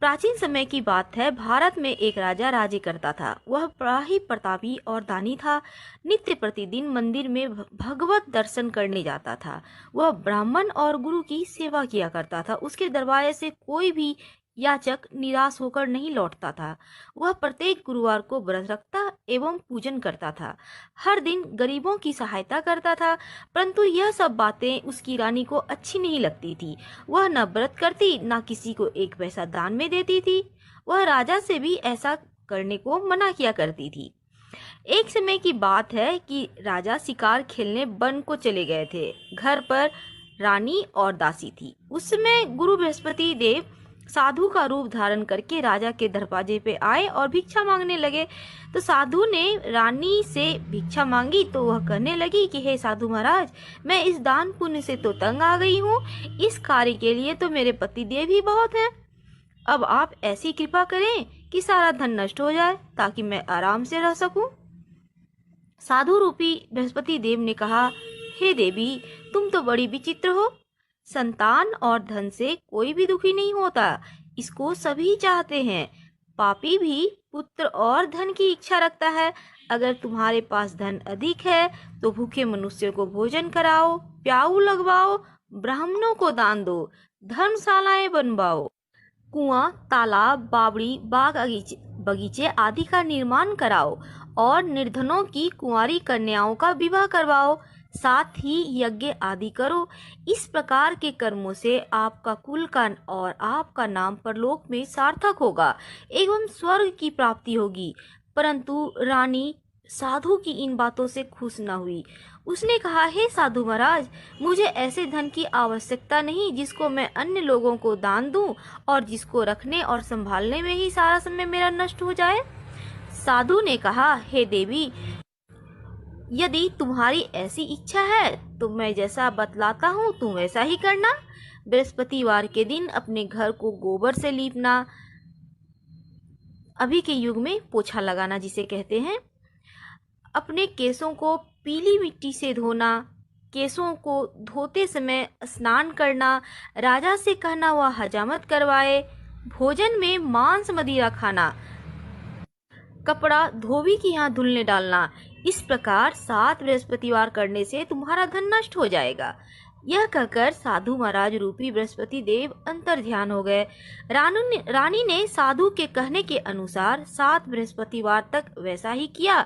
प्राचीन समय की बात है। भारत में एक राजा राज्य करता था। वह बड़ा ही प्रतापी और दानी था। नित्य प्रतिदिन मंदिर में भगवत दर्शन करने जाता था। वह ब्राह्मण और गुरु की सेवा किया करता था। उसके दरबार से कोई भी याचक निराश होकर नहीं लौटता था। वह प्रत्येक गुरुवार को व्रत रखता एवं पूजन करता था। हर दिन गरीबों की सहायता करता था। परंतु यह सब बातें उसकी रानी को अच्छी नहीं लगती थी। वह न व्रत करती, न किसी को एक पैसा दान में देती थी। वह राजा से भी ऐसा करने को मना किया करती थी। एक समय की बात है कि राजा शिकार खेलने वन को चले गए थे। घर पर रानी और दासी थी। उस समय गुरु बृहस्पति देव साधु का रूप धारण करके राजा के दरवाजे पे आए और भिक्षा मांगने लगे। तो साधु ने रानी से भिक्षा मांगी तो वह कहने लगी कि हे साधु महाराज, मैं इस दान पुण्य से तो तंग आ गई हूँ। इस कार्य के लिए तो मेरे पति देव ही बहुत हैं। अब आप ऐसी कृपा करें कि सारा धन नष्ट हो जाए ताकि मैं आराम से रह सकूं। साधु रूपी बृहस्पति देव ने कहा, हे देवी, तुम तो बड़ी विचित्र हो। संतान और धन से कोई भी दुखी नहीं होता, इसको सभी चाहते हैं। पापी भी पुत्र और धन की इच्छा रखता है। अगर तुम्हारे पास धन अधिक है तो भूखे मनुष्यों को भोजन कराओ, प्याऊ लगवाओ, ब्राह्मणों को दान दो, धर्मशालाएं बनवाओ, कुआं, तालाब, बावड़ी, बाग बगीचे आदि का निर्माण कराओ और निर्धनों की कुंवारी कन्याओं का विवाह करवाओ। साथ ही यज्ञ आदि करो। इस प्रकार के कर्मों से आपका कुल का और आपका नाम परलोक में सार्थक होगा एवं स्वर्ग की प्राप्ति होगी। परंतु रानी साधु की इन बातों से खुश न हुई। उसने कहा, हे साधु महाराज, मुझे ऐसे धन की आवश्यकता नहीं जिसको मैं अन्य लोगों को दान दूं और जिसको रखने और संभालने में ही सारा समय मेरा नष्ट हो जाए। साधु ने कहा, हे देवी, यदि तुम्हारी ऐसी इच्छा है तो मैं जैसा बतलाता हूँ तुम वैसा ही करना। बृहस्पतिवार के दिन अपने घर को गोबर से लीपना, अभी के युग में पोछा लगाना जिसे कहते हैं, अपने केसों को पीली मिट्टी से धोना, केसों को धोते समय स्नान करना, राजा से कहना वह हजामत करवाए, भोजन में मांस मदिरा खाना, कपड़ा धोबी के यहाँ धुलने डालना। इस प्रकार 7 बृहस्पतिवार करने से तुम्हारा धन नष्ट हो जाएगा। यह कहकर साधु महाराज रूपी बृहस्पति देव अंतर ध्यान हो गए। रानी ने साधु के कहने के अनुसार 7 बृहस्पतिवार तक वैसा ही किया।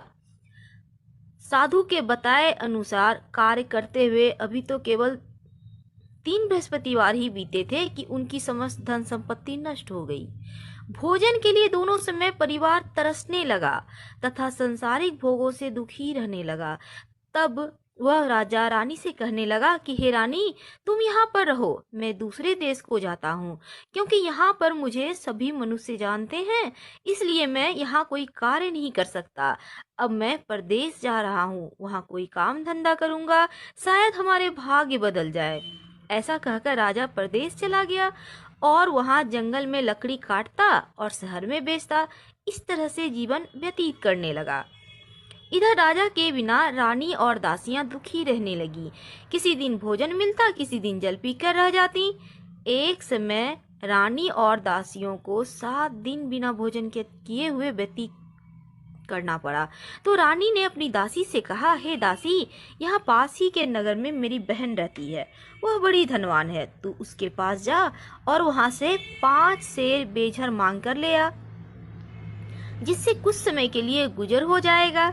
साधु के बताए अनुसार कार्य करते हुए अभी तो केवल 3 बृहस्पतिवार ही बीते थे कि उनकी समस्त धन संपत्ति नष्ट हो गई। भोजन के लिए दोनों समय परिवार तरसने लगा तथा संसारिक भोगों से दुखी रहने लगा। तब वह राजा रानी से कहने लगा कि हे रानी, तुम यहाँ पर रहो, मैं दूसरे देश को जाता हूँ, क्योंकि यहाँ पर मुझे सभी मनुष्य जानते हैं, इसलिए मैं यहाँ कोई कार्य नहीं कर सकता। अब मैं परदेश जा रहा हूँ, वहाँ कोई काम धंधा करूँगा, शायद हमारे भाग्य बदल जाए। ऐसा कहकर राजा परदेश चला गया और वहां जंगल में लकड़ी काटता और शहर में बेचता। इस तरह से जीवन व्यतीत करने लगा। इधर राजा के बिना रानी और दासियां दुखी रहने लगी। किसी दिन भोजन मिलता, किसी दिन जल पीकर रह जाती। एक समय रानी और दासियों को 7 दिन बिना भोजन के किए हुए व्यतीत करना पड़ा। तो रानी ने अपनी दासी से कहा, हे दासी, यहाँ पास ही के नगर में मेरी बहन रहती है, वह बड़ी धनवान है, तू उसके पास जा और वहां से 5 सेर बेझर मांग कर ले आ, जिससे कुछ समय के लिए गुजर हो जाएगा।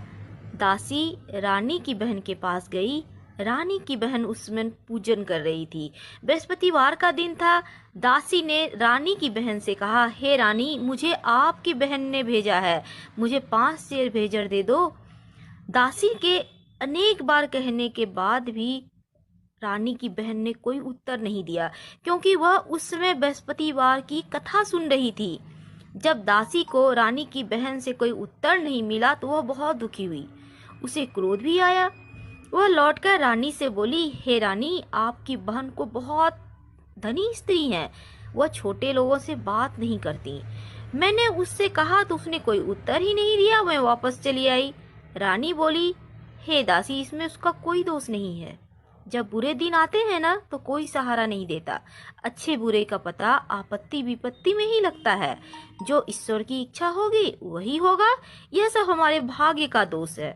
दासी रानी की बहन के पास गई। रानी की बहन उसमें पूजन कर रही थी। बृहस्पतिवार का दिन था। दासी ने रानी की बहन से कहा, हे रानी, मुझे आपकी बहन ने भेजा है, मुझे 5 सेर भेजर दे दो। दासी के अनेक बार कहने के बाद भी रानी की बहन ने कोई उत्तर नहीं दिया, क्योंकि वह उस समय बृहस्पतिवार की कथा सुन रही थी। जब दासी को रानी की बहन से कोई उत्तर नहीं मिला तो वह बहुत दुखी हुई। उसे क्रोध भी आया। वह लौटकर रानी से बोली, हे रानी, आपकी बहन को बहुत धनी स्त्री है, वह छोटे लोगों से बात नहीं करती। मैंने उससे कहा तो उसने कोई उत्तर ही नहीं दिया, मैं वापस चली आई। रानी बोली, हे दासी, इसमें उसका कोई दोष नहीं है। जब बुरे दिन आते हैं ना तो कोई सहारा नहीं देता। अच्छे बुरे का पता आपत्ति विपत्ति में ही लगता है। जो ईश्वर की इच्छा होगी वही होगा। यह सब हमारे भाग्य का दोष है।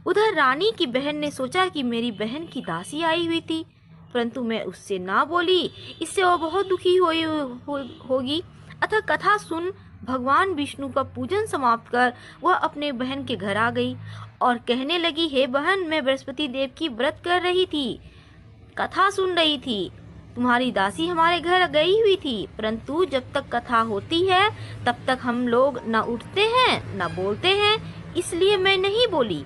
उधर रानी की बहन ने सोचा कि मेरी बहन की दासी आई हुई थी, परंतु मैं उससे ना बोली, इससे वो बहुत दुखी होगी। अतः कथा सुन भगवान विष्णु का पूजन समाप्त कर वह अपने बहन के घर आ गई और कहने लगी, हे बहन, मैं बृहस्पति देव की व्रत कर रही थी, कथा सुन रही थी। तुम्हारी दासी हमारे घर गई हुई थी, परंतु जब तक कथा होती है तब तक हम लोग न उठते हैं न बोलते हैं, इसलिए मैं नहीं बोली।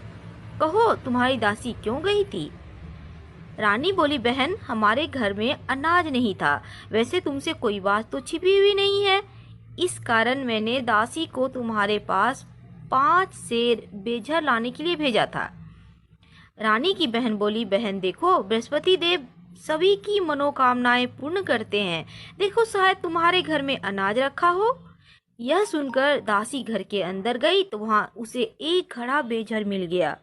कहो, तुम्हारी दासी क्यों गई थी? रानी बोली, बहन, हमारे घर में अनाज नहीं था। वैसे तुमसे कोई बात तो छिपी हुई नहीं है, इस कारण मैंने दासी को तुम्हारे पास 5 सेर बेझर लाने के लिए भेजा था। रानी की बहन बोली, बहन देखो, बृहस्पति देव सभी की मनोकामनाएं पूर्ण करते हैं। देखो, शायद तुम्हारे घर में अनाज रखा हो। यह सुनकर दासी घर के अंदर गई तो वहां उसे एक घड़ा बेझर मिल गया।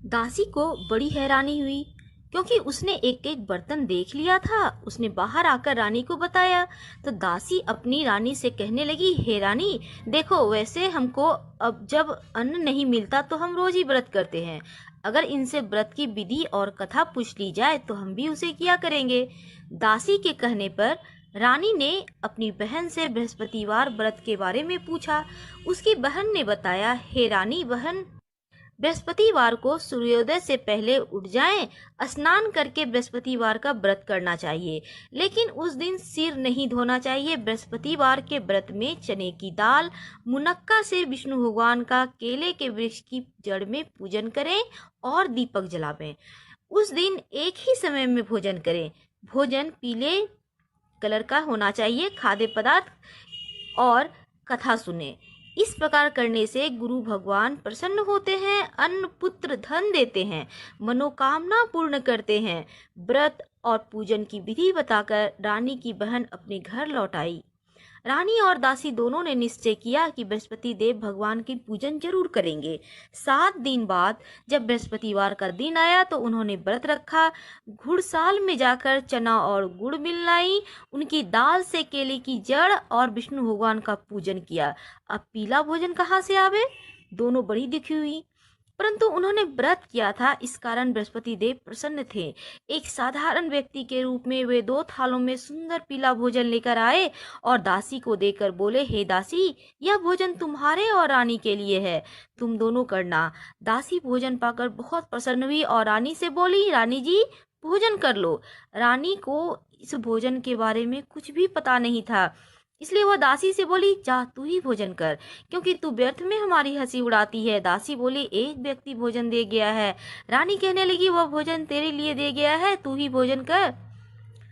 दासी को बड़ी हैरानी हुई, क्योंकि उसने एक एक बर्तन देख लिया था। उसने बाहर आकर रानी को बताया तो दासी अपनी रानी से कहने लगी, हे रानी, देखो, वैसे हमको अब जब अन्न नहीं मिलता तो हम रोज ही व्रत करते हैं। अगर इनसे व्रत की विधि और कथा पूछ ली जाए तो हम भी उसे किया करेंगे। दासी के कहने पर रानी ने अपनी बहन से बृहस्पतिवार व्रत के बारे में पूछा। उसकी बहन ने बताया, हे रानी बहन, बृहस्पतिवार को सूर्योदय से पहले उठ जाएं, स्नान करके बृहस्पतिवार का व्रत करना चाहिए, लेकिन उस दिन सिर नहीं धोना चाहिए। बृहस्पतिवार के व्रत में चने की दाल, मुनक्का से विष्णु भगवान का केले के वृक्ष की जड़ में पूजन करें और दीपक जलावें। उस दिन एक ही समय में भोजन करें। भोजन पीले कलर का होना चाहिए। खाद्य पदार्थ और कथा सुने। इस प्रकार करने से गुरु भगवान प्रसन्न होते हैं, अन्न पुत्र धन देते हैं, मनोकामना पूर्ण करते हैं। व्रत और पूजन की विधि बताकर रानी की बहन अपने घर लौट आई। रानी और दासी दोनों ने निश्चय किया कि बृहस्पति देव भगवान की पूजन जरूर करेंगे। 7 दिन बाद जब बृहस्पतिवार का दिन आया तो उन्होंने व्रत रखा। घुड़साल में जाकर चना और गुड़ मिलाई, उनकी दाल से केले की जड़ और विष्णु भगवान का पूजन किया। अब पीला भोजन कहाँ से आवे? दोनों बड़ी दुखी हुई, परंतु उन्होंने व्रत किया था, इस कारण बृहस्पति देव प्रसन्न थे। एक साधारण व्यक्ति के रूप में वे 2 थालों में सुंदर पीला भोजन लेकर आए और दासी को देकर बोले, हे दासी, यह भोजन तुम्हारे और रानी के लिए है, तुम दोनों करना। दासी भोजन पाकर बहुत प्रसन्न हुई और रानी से बोली, रानी जी, भोजन कर लो। रानी को इस भोजन के बारे में कुछ भी पता नहीं था, इसलिए वह दासी से बोली, जा तू ही भोजन कर, क्योंकि तू व्यर्थ में हमारी हंसी उड़ाती है। दासी बोली, एक व्यक्ति भोजन दे गया है। रानी कहने लगी, वह भोजन तेरे लिए दे गया है, तू ही भोजन कर।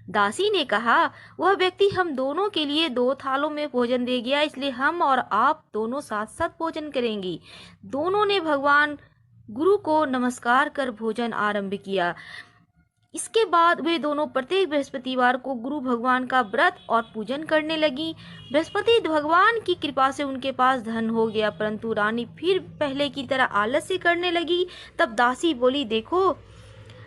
दासी ने कहा, वह व्यक्ति हम दोनों के लिए 2 थालों में भोजन दे गया, इसलिए हम और आप दोनों साथ साथ भोजन करेंगी। दोनों ने भगवान गुरु को नमस्कार कर भोजन आरंभ किया। इसके बाद वे दोनों प्रत्येक बृहस्पतिवार को गुरु भगवान का व्रत और पूजन करने लगी। बृहस्पति भगवान की कृपा से उनके पास धन हो गया, परंतु रानी फिर पहले की तरह आलस्य करने लगी। तब दासी बोली, देखो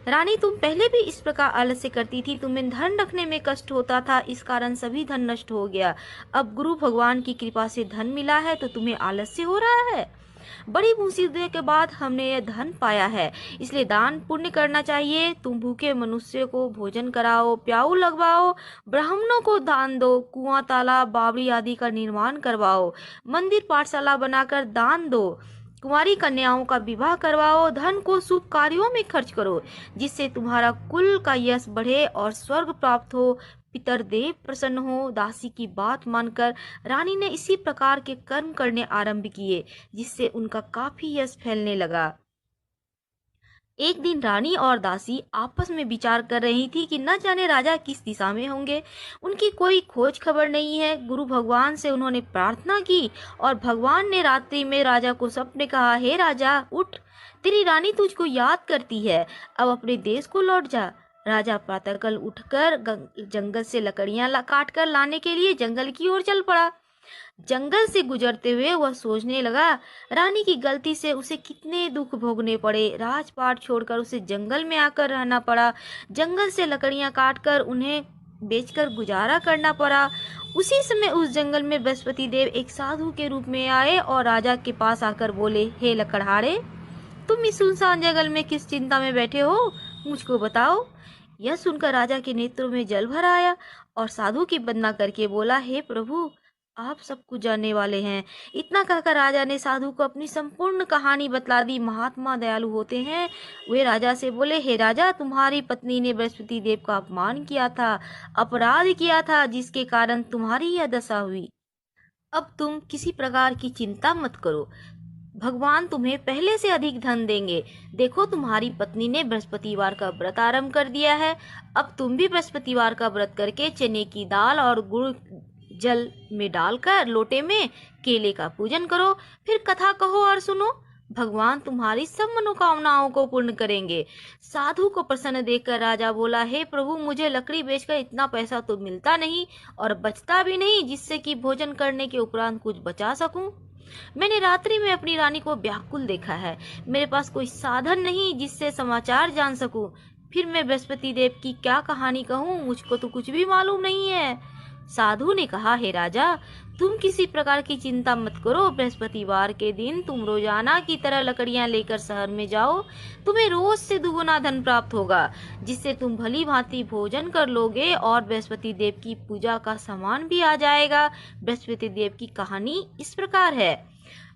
रानी, तुम पहले भी इस प्रकार आलस्य करती थी, तुम्हें धन रखने में कष्ट होता था, इस कारण सभी धन नष्ट हो गया। अब गुरु भगवान की कृपा से धन मिला है तो तुम्हें आलस्य हो रहा है। बड़ी मुसीबत के बाद हमने यह धन पाया है, इसलिए दान पुण्य करना चाहिए। तुम भूखे मनुष्य को भोजन कराओ, प्याऊ लगवाओ, ब्राह्मणों को दान दो, कुआं, तालाब, बावड़ी आदि का निर्माण करवाओ, मंदिर पाठशाला बनाकर दान दो, कुंवारी कन्याओं का विवाह करवाओ, धन को शुभ कार्यों में खर्च करो, जिससे तुम्हारा कुल का यश बढ़े और स्वर्ग प्राप्त हो, पितरदेव प्रसन्न हो। दासी की बात मानकर रानी ने इसी प्रकार के कर्म करने आरंभ किए, जिससे उनका काफी यश फैलने लगा। एक दिन रानी और दासी आपस में विचार कर रही थी कि न जाने राजा किस दिशा में होंगे। उनकी कोई खोज खबर नहीं है। गुरु भगवान से उन्होंने प्रार्थना की और भगवान ने रात्रि में राजा को सपने कहा, हे राजा, उठ, तेरी रानी तुझको याद करती है, अब अपने देश को लौट जा। राजा प्रातःकाल उठकर जंगल से लकड़ियां काट कर लाने के लिए जंगल की ओर चल पड़ा। जंगल से गुजरते हुए वह सोचने लगा, रानी की गलती से उसे कितने दुख भोगने पड़े। राजपाट छोड़कर उसे जंगल में आकर रहना पड़ा। जंगल से लकड़ियां काटकर उन्हें बेचकर गुजारा करना पड़ा। उसी समय उस जंगल में बृहस्पति देव एक साधु के रूप में आए और राजा के पास आकर बोले, हे लकड़हारे, तुम इस सुनसान जंगल में किस चिंता में बैठे हो, मुझको बताओ। यह सुनकर राजा के नेत्रों में जल भर आया और साधु की वंदना करके बोला, हे प्रभु, आप सब कुछ जानने वाले हैं। इतना कहकर राजा ने साधु को अपनी संपूर्ण कहानी बतला दी। महात्मा दयालु होते हैं। वे राजा से बोले, हे राजा, तुम्हारी पत्नी ने बृहस्पति देव का अपमान किया था, अपराध किया था, जिसके कारण तुम्हारी यह दशा हुई। अब तुम किसी प्रकार की चिंता मत करो, भगवान तुम्हें पहले से अधिक धन देंगे। देखो, तुम्हारी पत्नी ने बृहस्पतिवार का व्रत आरंभ कर दिया है। अब तुम भी बृहस्पतिवार का व्रत करके चने की दाल और गुड़ जल में डालकर लोटे में केले का पूजन करो, फिर कथा कहो और सुनो। भगवान तुम्हारी सब मनोकामनाओं को पूर्ण करेंगे। साधु को प्रसन्न देखकर राजा बोला, हे प्रभु, मुझे लकड़ी बेचकर इतना पैसा तो मिलता नहीं और बचता भी नहीं जिससे कि भोजन करने के उपरांत कुछ बचा सकूं। मैंने रात्रि में अपनी रानी को व्याकुल देखा है। मेरे पास कोई साधन नहीं जिससे समाचार जान सकूं। फिर मैं बृहस्पति देव की क्या कहानी कहूं, मुझको तो कुछ भी मालूम नहीं है। साधु ने कहा, हे राजा, तुम किसी प्रकार की चिंता मत करो। बृहस्पतिवार के दिन तुम रोजाना की तरह लकड़ियां लेकर शहर में जाओ। तुम्हें रोज से दुगुना धन प्राप्त होगा, जिससे तुम भली भांति भोजन कर लोगे और बृहस्पति देव की पूजा का सामान भी आ जाएगा। बृहस्पति देव की कहानी इस प्रकार है।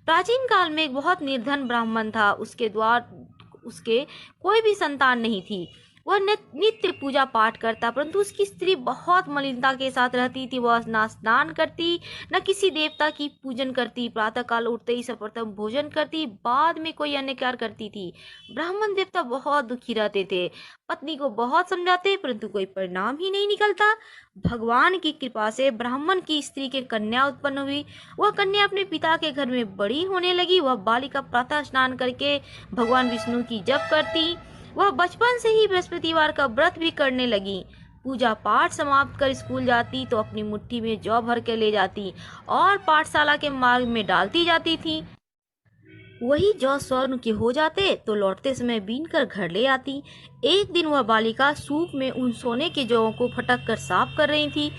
प्राचीन काल में एक बहुत निर्धन ब्राह्मण था। उसके कोई भी संतान नहीं थी। वह नित्य पूजा पाठ करता, परंतु उसकी स्त्री बहुत मलिनता के साथ रहती थी। वह न स्नान करती, न किसी देवता की पूजन करती। प्रातः काल उठते ही सर्वप्रथम भोजन करती, बाद में कोई अन्य कार्य करती थी। ब्राह्मण देवता बहुत दुखी रहते थे। पत्नी को बहुत समझाते, परंतु कोई परिणाम ही नहीं निकलता। भगवान की कृपा से ब्राह्मण की स्त्री के कन्या उत्पन्न हुई। वह कन्या अपने पिता के घर में बड़ी होने लगी। वह बालिका प्रातः स्नान करके भगवान विष्णु की जप करती। वह बचपन से ही बृहस्पतिवार का व्रत भी करने लगी। पूजा पाठ समाप्त कर स्कूल जाती तो अपनी मुट्ठी में जौ भर के ले जाती और पाठशाला के मार्ग में डालती जाती थी। वही जौ स्वर्ण के हो जाते तो लौटते समय बीन कर घर ले आती। एक दिन वह बालिका सूप में उन सोने के जौं को फटक कर साफ कर रही थी।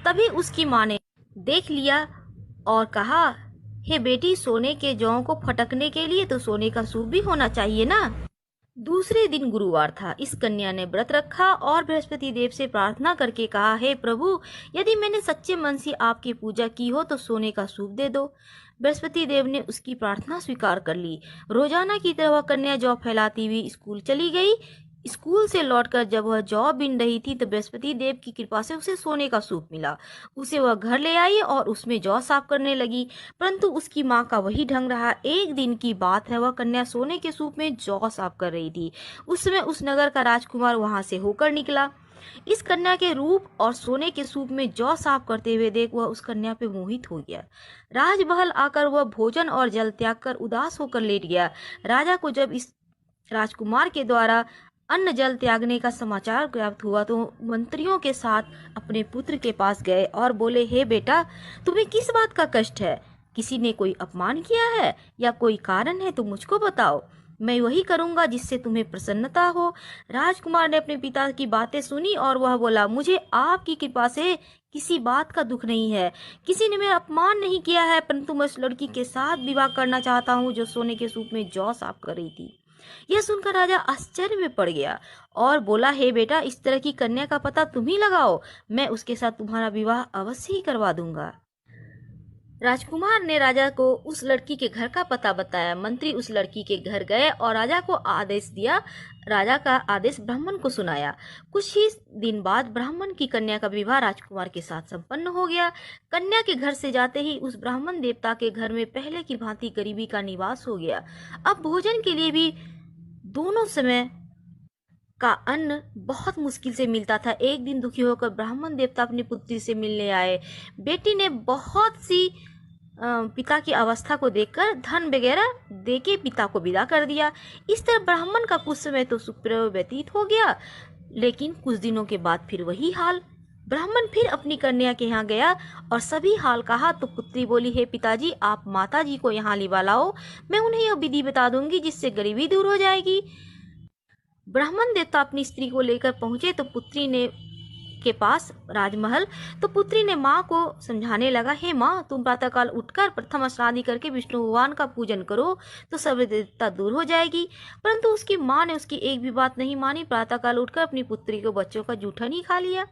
तभी उसकी माँ ने देख लिया और कहा, हे बेटी, सोने के जौं को फटकने के लिए तो सोने का सूप भी होना चाहिए ना। दूसरे दिन गुरुवार था। इस कन्या ने व्रत रखा और बृहस्पति देव से प्रार्थना करके कहा, हे प्रभु, यदि मैंने सच्चे मन से आपकी पूजा की हो तो सोने का सूप दे दो। बृहस्पति देव ने उसकी प्रार्थना स्वीकार कर ली। रोजाना की तरह वह कन्या जौ फैलाती हुई स्कूल चली गई। स्कूल से लौटकर जब वह जौ बीन रही थी तो बृहस्पति देव की कृपा से उसे सोने का सूप मिला। उसे वह घर ले आई और उसमें जौ साफ करने लगी, परंतु उसकी माँ का वही ढंग रहा। एक दिन की बात है, वह कन्या सोने के सूप में जौ साफ कर रही थी। उस समय उस नगर का राजकुमार वहां से होकर निकला। इस कन्या के रूप और सोने के सूप में जौ साफ करते हुए देख वह उस कन्या पे मोहित हो गया। राजमहल आकर वह भोजन और जल त्याग कर उदास होकर लेट गया। राजा को जब इस राजकुमार के द्वारा अन्न जल त्यागने का समाचार प्राप्त हुआ तो मंत्रियों के साथ अपने पुत्र के पास गए और बोले, हे बेटा, तुम्हें किस बात का कष्ट है? किसी ने कोई अपमान किया है या कोई कारण है तो मुझको बताओ, मैं वही करूंगा जिससे तुम्हें प्रसन्नता हो। राजकुमार ने अपने पिता की बातें सुनी और वह बोला, मुझे आपकी कृपा से किसी बात का दुख नहीं है। किसी ने मेरा अपमान नहीं किया है, परंतु मैं उस लड़की के साथ विवाह करना चाहता हूँ जो सोने के सूप में जौ साफ कर रही थी। यह सुनकर राजा आश्चर्य में पड़ गया और बोला, हे बेटा, इस तरह की कन्या का पता तुम ही लगाओ, मैं उसके साथ तुम्हारा विवाह अवश्य ही करवा दूंगा। राजकुमार ने राजा को उस लड़की के घर का पता बताया। मंत्री उस लड़की के घर गए और राजा को आदेश दिया। राजा का आदेश ब्राह्मण को सुनाया। कुछ ही दिन बाद ब्राह्मण की कन्या का विवाह राजकुमार के साथ संपन्न हो गया। कन्या के घर से जाते ही उस ब्राह्मण देवता के घर में पहले की भांति गरीबी का निवास हो गया। अब भोजन के लिए भी दोनों समय का अन्न बहुत मुश्किल से मिलता था। एक दिन दुखी होकर ब्राह्मण देवता अपनी पुत्री से मिलने आए। बेटी ने बहुत सी पिता की अवस्था को देखकर धन वगैरह देके पिता को विदा कर दिया। इस तरह ब्राह्मण का कुछ समय तो सुखपूर्वक व्यतीत हो गया, लेकिन कुछ दिनों के बाद फिर वही हाल। ब्राह्मण फिर अपनी कन्या के यहाँ गया और सभी हाल कहा तो पुत्री बोली, हे पिताजी, आप माता जी को यहाँ लिवा लाओ, मैं उन्हें यह विधि बता दूंगी जिससे गरीबी दूर हो जाएगी। ब्राह्मण देवता अपनी स्त्री को लेकर पहुंचे तो पुत्री ने के पास राजमहल, तो पुत्री ने माँ को समझाने लगा, हे माँ, तुम प्रातःकाल उठकर प्रथम स्नादि करके विष्णु भगवान का पूजन करो तो सर्व देवता दूर हो जाएगी। परंतु उसकी माँ ने उसकी एक भी बात नहीं मानी। प्रातःकाल उठकर अपनी पुत्री को बच्चों का जूठन ही खा लिया।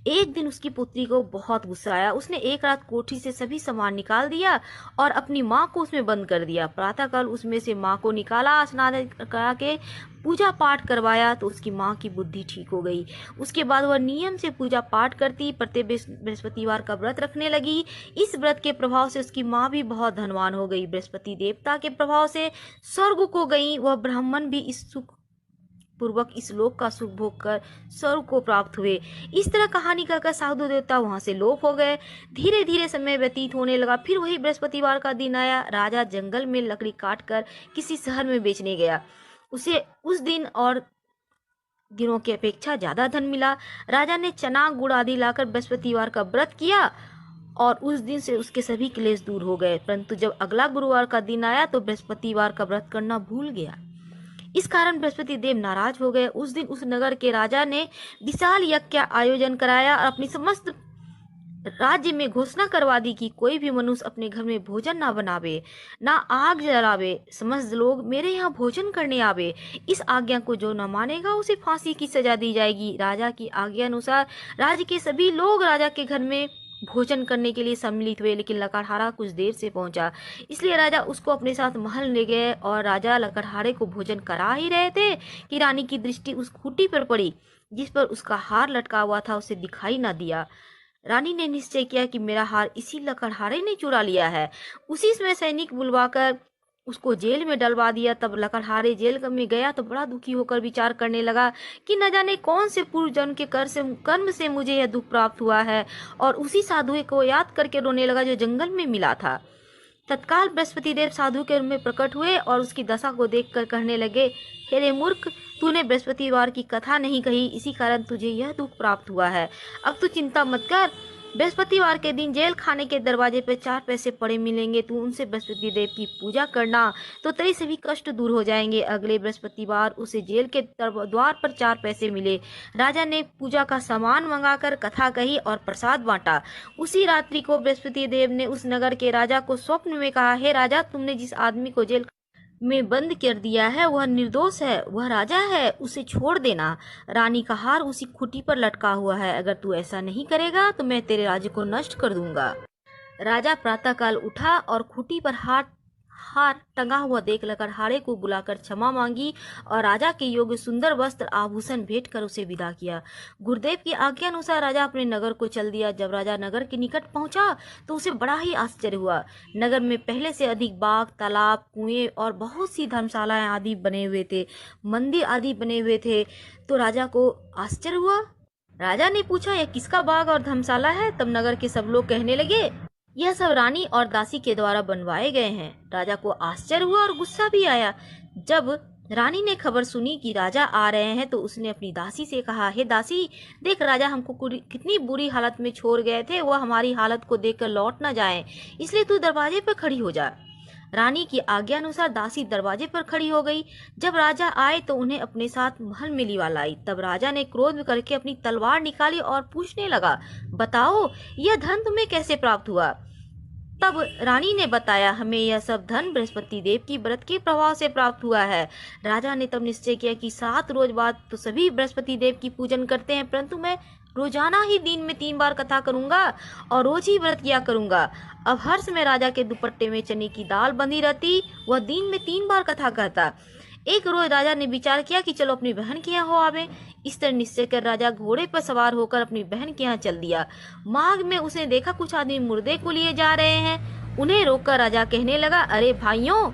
एक दिन उसकी पुत्री को बहुत गुस्सा आया। उसने एक रात कोठी से सभी सामान निकाल दिया और अपनी माँ को उसमें बंद कर दिया। प्रातःकाल उसमें से माँ को निकाला, स्नान करा के पूजा पाठ करवाया तो उसकी माँ की बुद्धि ठीक हो गई। उसके बाद वह नियम से पूजा पाठ करती, प्रत्येक बृहस्पतिवार का व्रत रखने लगी। इस व्रत के प्रभाव से उसकी माँ भी बहुत धनवान हो गई। बृहस्पति देवता के प्रभाव से स्वर्ग को गई। वह ब्राह्मण भी इस सुख पूर्वक इस लोक का सुख भोग कर स्वर्ग को प्राप्त हुए। इस तरह कहानी कहकर साधु देवता वहां से लोप हो गए। धीरे धीरे समय व्यतीत होने लगा। फिर वही बृहस्पतिवार का दिन आया। राजा जंगल में लकड़ी काट कर किसी शहर में बेचने गया। उसे उस दिन और दिनों की अपेक्षा ज्यादा धन मिला। राजा ने चना गुड़ आदि लाकर बृहस्पतिवार का व्रत किया और उस दिन से उसके सभी क्लेश दूर हो गए। परंतु जब अगला गुरुवार का दिन आया तो बृहस्पतिवार का व्रत करना भूल गया। इस कारण बृहस्पति देव नाराज हो गए। उस दिन उस नगर के राजा ने विशाल यज्ञ का आयोजन कराया और अपनी समस्त राज्य में घोषणा करवा दी कि कोई भी मनुष्य अपने घर में भोजन ना बनावे, ना आग जलावे। समस्त लोग मेरे यहाँ भोजन करने आवे। इस आज्ञा को जो न मानेगा उसे फांसी की सजा दी जाएगी। राजा की आज्ञा अनुसार राज्य के सभी लोग राजा के घर में भोजन करने के लिए सम्मिलित हुए। लेकिन लकड़हारा कुछ देर से पहुंचा, इसलिए राजा उसको अपने साथ महल ले गए और राजा लकड़हारे को भोजन करा ही रहे थे कि रानी की दृष्टि उस खूंटी पर पड़ी जिस पर उसका हार लटका हुआ था। उसे दिखाई न दिया। रानी ने निश्चय किया कि मेरा हार इसी लकड़हारे ने चुरा लिया है। उसी समय सैनिक बुलवाकर उसको जेल में डलवा दिया। तब लकड़हारे जेल में गया तो बड़ा दुखी होकर विचार करने लगा कि न जाने कौन से पूर्व जन्म के कर्म से मुझे यह दुख प्राप्त हुआ है, और उसी साधु को याद करके रोने लगा जो जंगल में मिला था। तत्काल बृहस्पति देव साधु के रूप में प्रकट हुए और उसकी दशा को देखकर कहने लगे, हे रे मूर्ख, तूने बृहस्पतिवार की कथा नहीं कही, इसी कारण तुझे यह दुख प्राप्त हुआ है। अब तू चिंता मत कर। बृहस्पतिवार के दिन जेल खाने के दरवाजे पे 4 पैसे पड़े मिलेंगे। तू उनसे बृहस्पति देव की पूजा करना तो तेरे सभी कष्ट दूर हो जाएंगे। अगले बृहस्पतिवार उसे जेल के द्वार पर 4 पैसे मिले। राजा ने पूजा का सामान मंगाकर कथा कही और प्रसाद बांटा। उसी रात्रि को बृहस्पति देव ने उस नगर के राजा को स्वप्न में कहा, हे राजा, तुमने जिस आदमी को जेल में बंद कर दिया है वह निर्दोष है, वह राजा है, उसे छोड़ देना। रानी का हार उसी खूंटी पर लटका हुआ है। अगर तू ऐसा नहीं करेगा तो मैं तेरे राज्य को नष्ट कर दूंगा। राजा प्रातःकाल उठा और खूंटी पर हार टंगा हुआ देख लकड़हारे को बुलाकर क्षमा मांगी और राजा के योग्य सुंदर वस्त्र आभूषण भेंट कर उसे विदा किया। गुरुदेव की आज्ञा अनुसार राजा अपने नगर को चल दिया। जब राजा नगर के निकट पहुंचा तो उसे बड़ा ही आश्चर्य हुआ। नगर में पहले से अधिक बाग, तालाब, कुएं और बहुत सी धर्मशालाएं आदि बने हुए थे, मंदिर आदि बने हुए थे। तो राजा को आश्चर्य हुआ। राजा ने पूछा, यह किसका बाग और धर्मशाला है? तब नगर के सब लोग कहने लगे, यह सब रानी और दासी के द्वारा बनवाए गए हैं। राजा को आश्चर्य हुआ और गुस्सा भी आया। जब रानी ने खबर सुनी कि राजा आ रहे हैं तो उसने अपनी दासी से कहा, हे दासी, देख, राजा हमको कितनी बुरी हालत में छोड़ गए थे, वह हमारी हालत को देखकर लौट न जाए, इसलिए तू दरवाजे पर खड़ी हो जा। रानी की आज्ञा अनुसार दासी दरवाजे पर खड़ी हो गई। जब राजा आए तो उन्हें अपने साथ महल में लिवा लाई। तब राजा ने क्रोध करके अपनी तलवार निकाली और पूछने लगा, बताओ, यह धन तुम्हें कैसे प्राप्त हुआ? तब रानी ने बताया, हमें यह सब धन बृहस्पति देव की व्रत के प्रभाव से प्राप्त हुआ है। राजा ने तब निश्चय किया कि 7 रोज बाद तो सभी बृहस्पति देव की पूजन करते हैं, परंतु मैं रोजाना ही दिन में 3 बार कथा करूंगा और रोज ही व्रत किया करूंगा। अब हर समय राजा के दुपट्टे में चने की दाल बंधी रहती, वह दिन में 3 बार कथा करता। एक रोज राजा ने विचार किया कि चलो अपनी बहन के यहाँ हो आवे। इस तरह निश्चय कर राजा घोड़े पर सवार होकर अपनी बहन के यहाँ चल दिया। मार्ग में उसने देखा कुछ आदमी मुर्दे को लिए जा रहे हैं। उन्हें रोककर राजा कहने लगा, अरे भाइयों,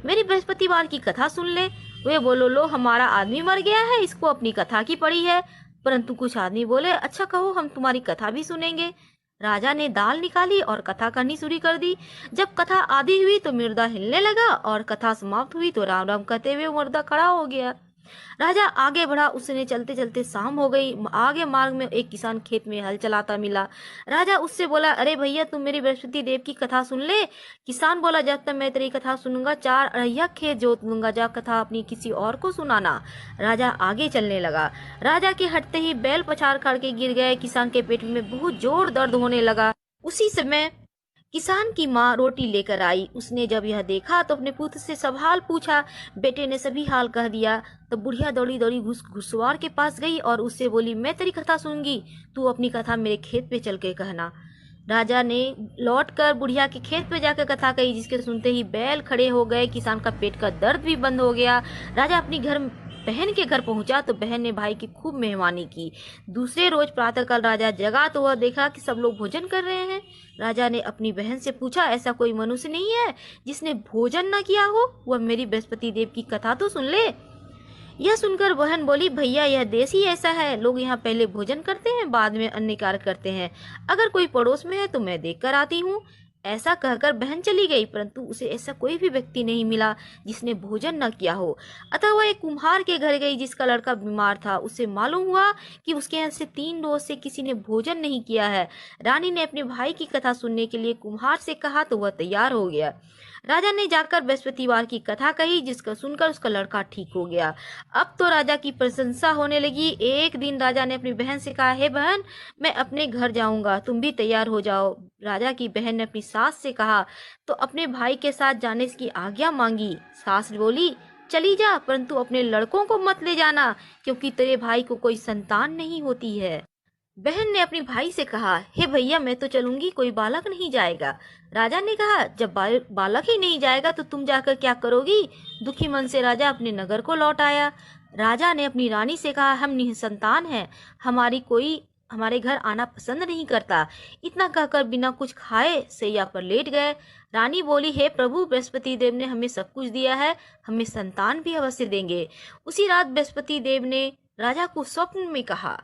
मेरी बृहस्पतिवार की कथा सुन ले। वे बोलो, लो, हमारा आदमी मर गया है, इसको अपनी कथा की पड़ी है। परंतु कुछ आदमी बोले, अच्छा कहो, हम तुम्हारी कथा भी सुनेंगे। राजा ने दाल निकाली और कथा करनी शुरू कर दी। जब कथा आधी हुई तो मुर्दा हिलने लगा और कथा समाप्त हुई तो राम राम कहते हुए मुर्दा खड़ा हो गया। राजा आगे बढ़ा, उसने चलते चलते शाम हो गई। आगे मार्ग में एक किसान खेत में हल चलाता मिला। राजा उससे बोला, अरे भैया तुम मेरी बृहस्पति देव की कथा सुन ले। किसान बोला, जब तक मैं तेरी कथा सुनूंगा 4 अढ़ैया खेत जोत लूंगा, जा कथा अपनी किसी और को सुनाना। राजा आगे चलने लगा। राजा के हटते ही बैल पछाड़ खड़ के गिर गए। किसान के पेट में बहुत जोर दर्द होने लगा। उसी समय किसान की माँ रोटी लेकर आई। उसने जब यह देखा तो अपने पुत्र से सब हाल पूछा। बेटे ने सभी हाल कह दिया। तो बुढ़िया दौड़ी दौड़ी घुड़सवार के पास गई और उससे बोली, मैं तेरी कथा सुनूंगी, तू अपनी कथा मेरे खेत पे चल के कहना। राजा ने लौटकर बुढ़िया के खेत पे जाकर कथा कही, जिसके सुनते ही बैल खड़े हो गए। किसान का पेट का दर्द भी बंद हो गया। राजा अपनी बहन के घर पहुंचा तो बहन ने भाई की खूब मेहमानी की। दूसरे रोज प्रातःकाल राजा जगा तो वह देखा कि सब लोग भोजन कर रहे हैं। राजा ने अपनी बहन से पूछा, ऐसा कोई मनुष्य नहीं है जिसने भोजन न किया हो? वह मेरी बृहस्पति देव की कथा तो सुन ले। यह सुनकर बहन बोली, भैया यह देश ही ऐसा है, लोग यहाँ पहले भोजन करते हैं, बाद में अन्य कार्य करते हैं। अगर कोई पड़ोस में है तो मैं देख कर आती हूँ। ऐसा कहकर बहन चली गई, परंतु उसे ऐसा कोई भी व्यक्ति नहीं मिला जिसने भोजन न किया हो। अतः वह एक कुम्हार के घर गई जिसका लड़का बीमार था। उसे मालूम हुआ कि उसके यहाँ से 3 रोज से किसी ने भोजन नहीं किया है। रानी ने अपने भाई की कथा सुनने के लिए कुम्हार से कहा तो वह तैयार हो गया। राजा ने जाकर बृहस्पतिवार की कथा कही, जिसका सुनकर उसका लड़का ठीक हो गया। अब तो राजा की प्रशंसा होने लगी। एक दिन राजा ने अपनी बहन से कहा, हे बहन, मैं अपने घर जाऊंगा, तुम भी तैयार हो जाओ। राजा की बहन ने अपनी सास से कहा तो अपने भाई के साथ जाने की आज्ञा मांगी। सास बोली, चली जा, परंतु अपने लड़कों को मत ले जाना, क्योंकि तेरे भाई को कोई संतान नहीं होती है। बहन ने अपने भाई से कहा, हे भैया मैं तो चलूंगी, कोई बालक नहीं जाएगा। राजा ने कहा, जब बालक ही नहीं जाएगा तो तुम जाकर क्या करोगी? दुखी मन से राजा अपने नगर को लौट आया। राजा ने अपनी रानी से कहा, हम निसंतान हैं, कोई हमारे घर आना पसंद नहीं करता। इतना कहकर बिना कुछ खाए सैया पर लेट गए। रानी बोली, हे प्रभु, बृहस्पति देव ने हमें सब कुछ दिया है, हमें संतान भी अवश्य देंगे। उसी रात बृहस्पति देव ने राजा को स्वप्न में कहा,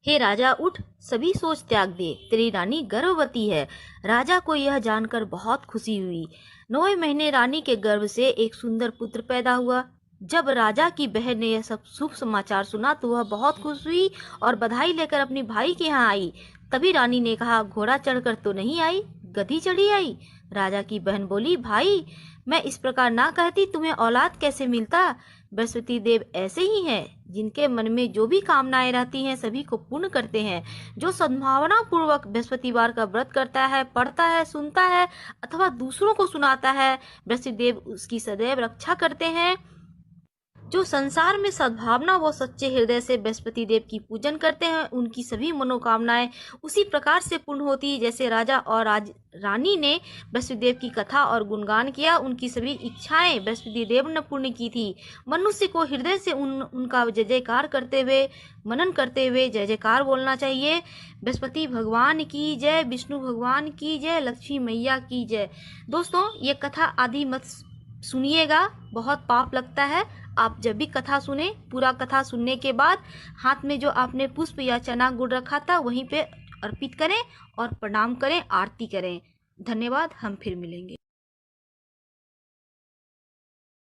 हे राजा उठ, सभी सोच त्याग दे, तेरी रानी गर्भवती है। राजा को यह जानकर बहुत खुशी हुई। 9वें महीने रानी के गर्भ से एक सुंदर पुत्र पैदा हुआ। जब राजा की बहन ने यह सब शुभ समाचार सुना तो वह बहुत खुश हुई और बधाई लेकर अपने भाई के यहाँ आई। तभी रानी ने कहा, घोड़ा चढ़कर तो नहीं आई, गधी चढ़ी आई। राजा की बहन बोली, भाई मैं इस प्रकार ना कहती, तुम्हें औलाद कैसे मिलता? बृहस्पति देव ऐसे ही हैं, जिनके मन में जो भी कामनाएं रहती हैं सभी को पूर्ण करते हैं। जो सद्भावना पूर्वक बृहस्पतिवार का व्रत करता है, पढ़ता है, सुनता है अथवा दूसरों को सुनाता है, बृहस्पति देव उसकी सदैव रक्षा करते हैं। जो संसार में सद्भावना व सच्चे हृदय से बृहस्पति देव की पूजन करते हैं, उनकी सभी मनोकामनाएं उसी प्रकार से पूर्ण होती है जैसे राजा और रानी ने बृहस्पति देव की कथा और गुणगान किया। उनकी सभी इच्छाएं बृहस्पति देव ने पूर्ण की थी। मनुष्य को हृदय से उनका जय जयकार करते हुए, मनन करते हुए जय जयकार बोलना चाहिए। बृहस्पति भगवान की जय, विष्णु भगवान की जय, लक्ष्मी मैया की जय। दोस्तों, ये कथा आदि मत सुनिएगा, बहुत पाप लगता है। आप जब भी कथा सुने, पूरा कथा सुनने के बाद हाथ में जो आपने पुष्प या चना गुड़ रखा था वहीं पे अर्पित करें और प्रणाम करें, आरती करें। धन्यवाद। हम फिर मिलेंगे।